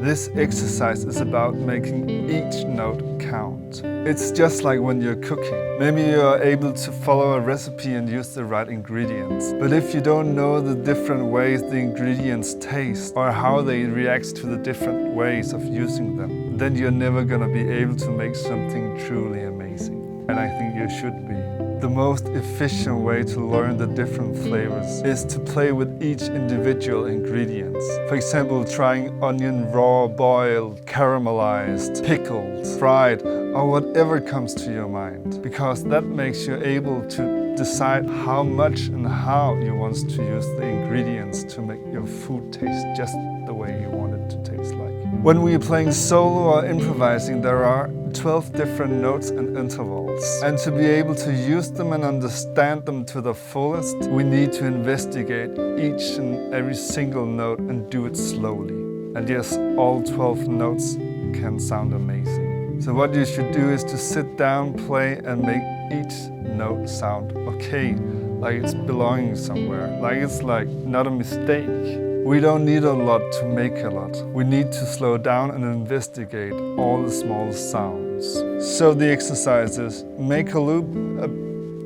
This exercise is about making each note count. It's just like when you're cooking. Maybe you are able to follow a recipe and use the right ingredients. But if you don't know the different ways the ingredients taste or how they react to the different ways of using them, then you're never gonna be able to make something truly amazing. And I think you should be. The most efficient way to learn the different flavors is to play with each individual ingredients. For example, trying onion raw, boiled, caramelized, pickled, fried, or whatever comes to your mind. Because that makes you able to decide how much and how you want to use the ingredients to make your food taste just the way you want it to taste like. When we are playing solo or improvising, there are 12 different notes and intervals. And to be able to use them and understand them to the fullest, we need to investigate each and every single note and do it slowly. And yes, all 12 notes can sound amazing. So what you should do is to sit down, play, and make each note sound okay, like it's belonging somewhere, like it's like not a mistake. We don't need a lot to make a lot. We need to slow down and investigate all the small sounds. So the exercise is make a loop, a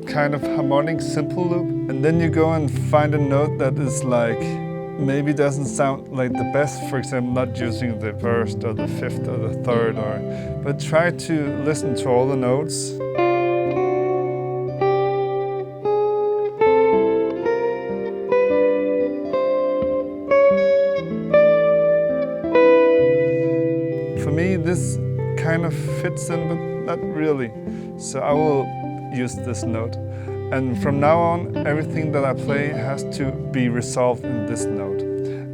kind of harmonic simple loop, and then you go and find a note that is like, maybe doesn't sound like the best, for example, not using the first or the fifth or the third, but try to listen to all the notes. For me, this kind of fits in, but not really. So I will use this note. And from now on, everything that I play has to be resolved in this note.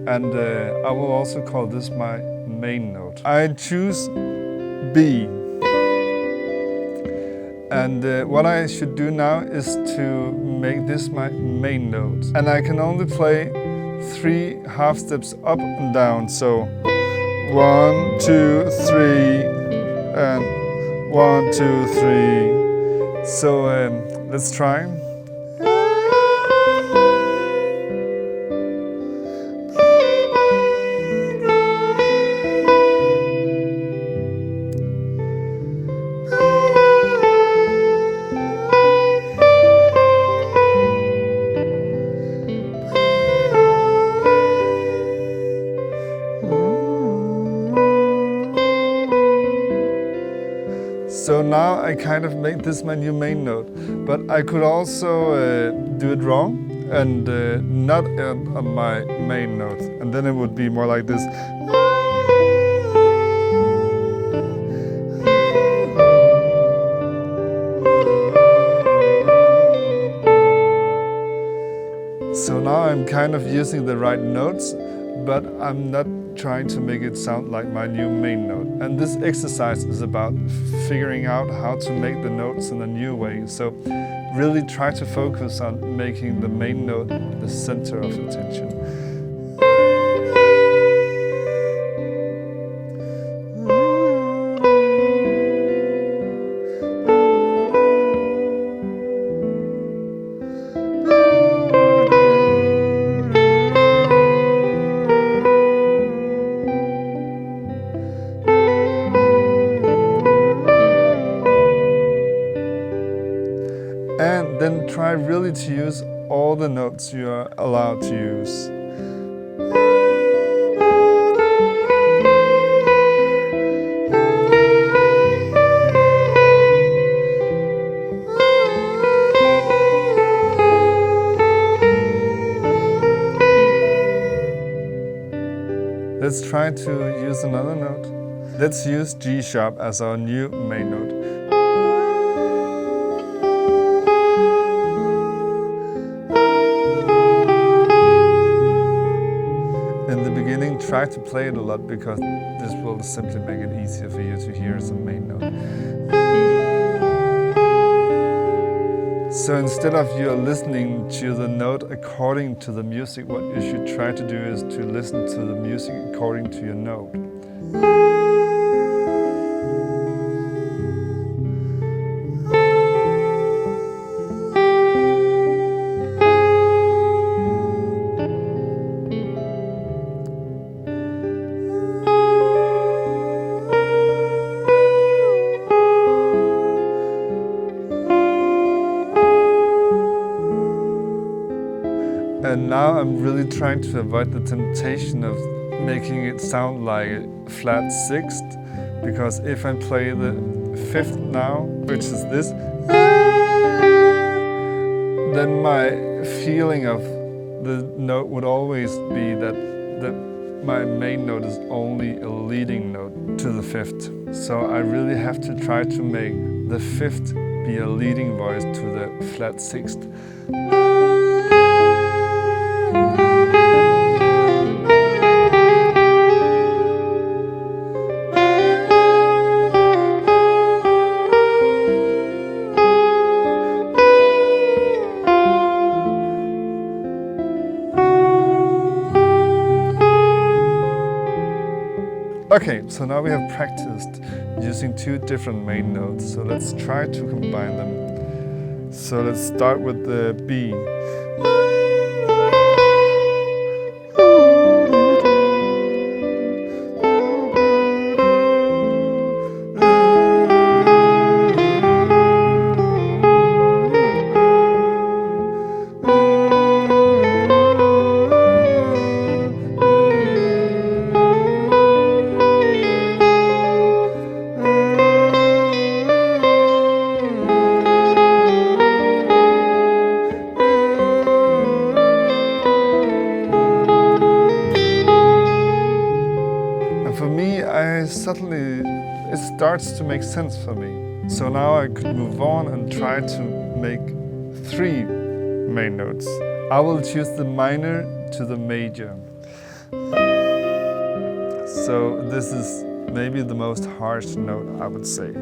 And I will also call this my main note. I choose B. And what I should do now is to make this my main note. And I can only play 3 half steps up and down. So 1, 2, 3, and 1, 2, 3. So let's try. So now I kind of made this my new main note, but I could also do it wrong and not on my main note, and then it would be more like this. So now I'm kind of using the right notes, but I'm not trying to make it sound like my new main note. And this exercise is about figuring out how to make the notes in a new way. So really try to focus on making the main note the center of attention. And then try really to use all the notes you are allowed to use. Let's try to use another note. Let's use G sharp as our new main note. In the beginning, try to play it a lot because this will simply make it easier for you to hear as a main note. So instead of you listening to the note according to the music, what you should try to do is to listen to the music according to your note. now I'm really trying to avoid the temptation of making it sound like a flat sixth, because if I play the fifth now, which is this, then my feeling of the note would always be that my main note is only a leading note to the fifth. So I really have to try to make the fifth be a leading voice to the flat sixth. Okay, so now we have practiced using two different main notes, so let's try to combine them. So let's start with the B. Suddenly it starts to make sense for me. So now I could move on and try to make three main notes. I will choose the minor to the major. So this is maybe the most harsh note, I would say.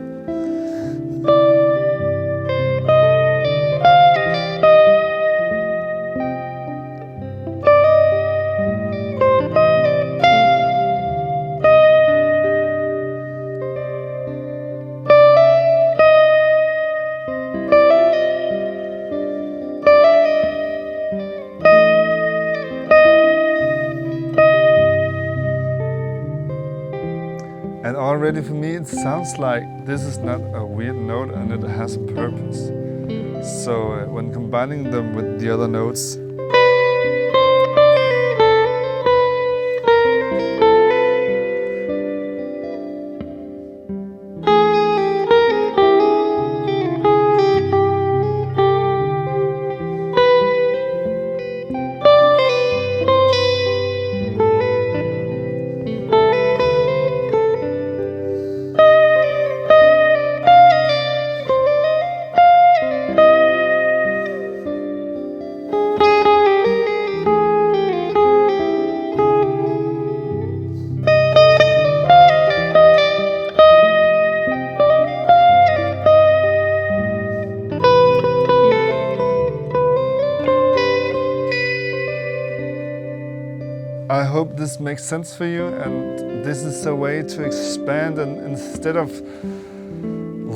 And already for me it sounds like this is not a weird note and it has a purpose. So when combining them with the other notes, I hope this makes sense for you, and this is a way to expand, and instead of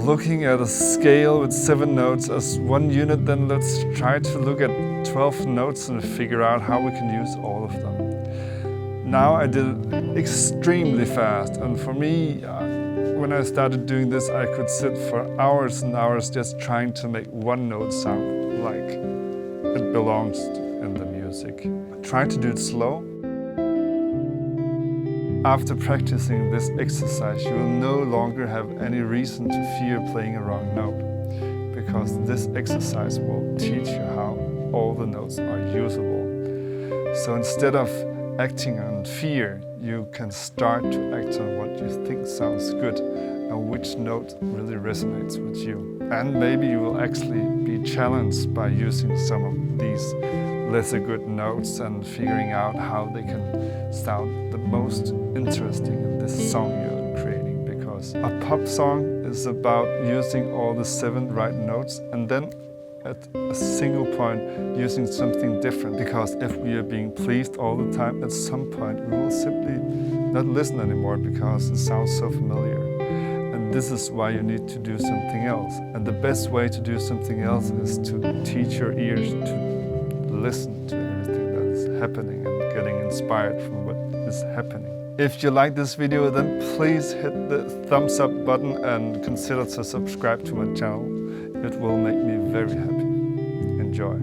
looking at a scale with 7 notes as one unit, then let's try to look at 12 notes and figure out how we can use all of them. Now I did it extremely fast, and for me, when I started doing this, I could sit for hours and hours just trying to make one note sound like it belongs in the music. Try to do it slow. After practicing this exercise, you will no longer have any reason to fear playing a wrong note, because this exercise will teach you how all the notes are usable. So instead of acting on fear, you can start to act on what you think sounds good and which note really resonates with you. And maybe you will actually be challenged by using some of these lesser good notes and figuring out how they can sound the most interesting in this song you're creating, because a pop song is about using all the 7 right notes and then at a single point using something different, because if we are being pleased all the time, at some point we will simply not listen anymore because it sounds so familiar. And this is why you need to do something else. And the best way to do something else is to teach your ears to listen to everything that is happening and getting inspired from what is happening. If you like this video, then please hit the thumbs up button and consider to subscribe to my channel. It will make me very happy. Enjoy.